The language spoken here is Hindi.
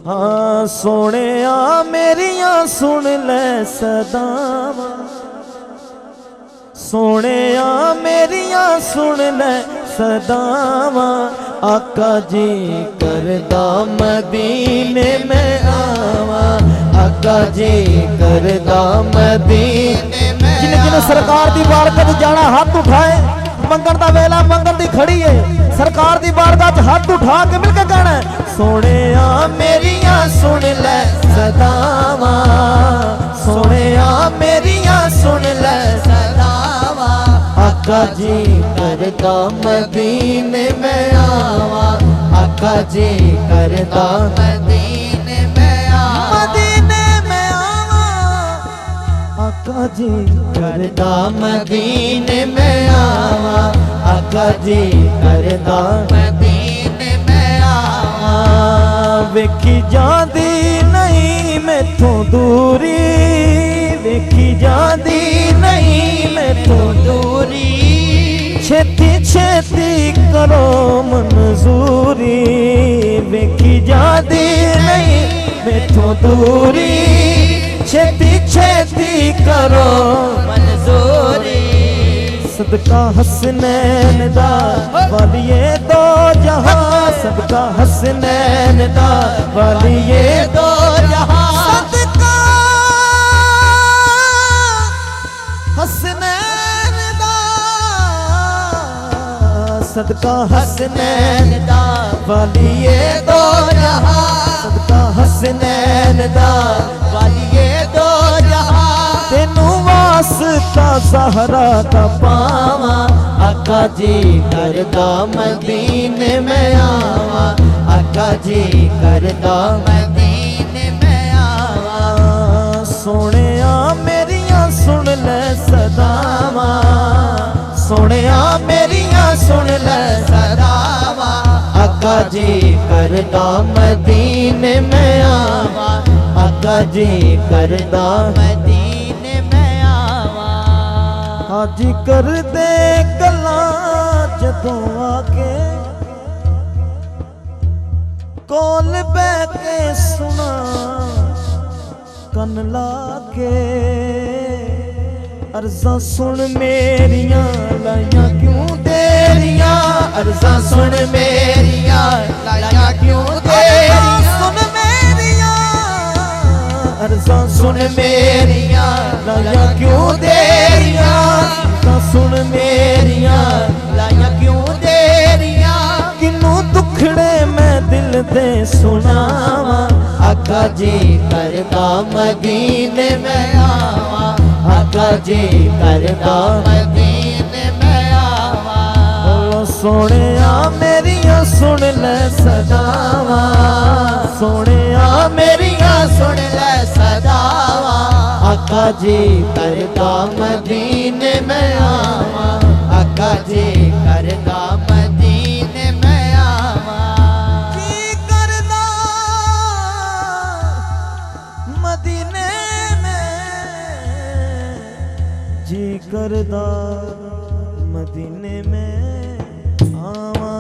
हाँ सोने मेरिया सुन ले सदावा, सोने मेरिया सुन ले सदावा, आका जी करदा मदीने में आवा, आका जी करदा मदीने में। जिन्हें जिन्हें सरकार दी बारगाह जाना हाथ उठाए, मंगन दा वेला मंगन दी खड़ी है, सरकार दी बारगाह हाथ उठा के मिलके गाना है, सोने मेरिया सुन ले सदावा, सोने मेरिया सुन ले सदावा, आका जी करदा मदीने में आवा, आका जी करदा मदीने में आवा, मदीने में आवा, आका जी करदा मदीने में आवा, आका जी करदा मदीने में आवा। वेखी जांदी नहीं मैथों दूरी, वेखी जांदी नहीं मैथों दूरी, छेती छेती करो मंजूरी, वेखी जांदी नहीं मैथों दूरी, छेती छेती करो मंजूरी, सदका हसनैन दा वालिए दो जहां, सदका हसनैन दा वालिए दो जहां, सदका हसनैन दा, सदका हसनैन दा वालिए दो जहां, सदका हसनैन दा वालिए दो जहां, तेनू वास्ता ज़हरा दा पावा, आका जी करदा मदीने में आवा, आका जी करदा मदीने में आवा, सोने मेरिया सुन ले सदावा, सोने मेरिया सुन ले सदावा, आका जी करदा मदीने में आवा, आका जी करदा मदीने में आवा। हाजी कर दे गल्ला जदों आके, कोल बह के सुना कन ला के, अर्ज़ां सुन मेरियां लाइयां क्यों तेरियां, अर्ज़ां सुन मेरियां लाइयां क्यों तेरियां, सुन मेरियां, अर्ज़ां सुन मेरियां लाइयां क्यों तेरियां, अर्ज़ां सुन मेरियां लाइयां क्यों तेरियां, किनू दुखड़े मैं दिल दे सुनावा, आका जी करदा मदीने में आवा, आका जी करदा मदीने में आवा, सोने मेरिया सुन ले सदावा, सोने मेरिया सुन ले सदावा, आका जी करदा मदीने में आवा, आका जी करदा मदीने में आवा, जी करदा मदीने में, जी करदा मदीने में आवा।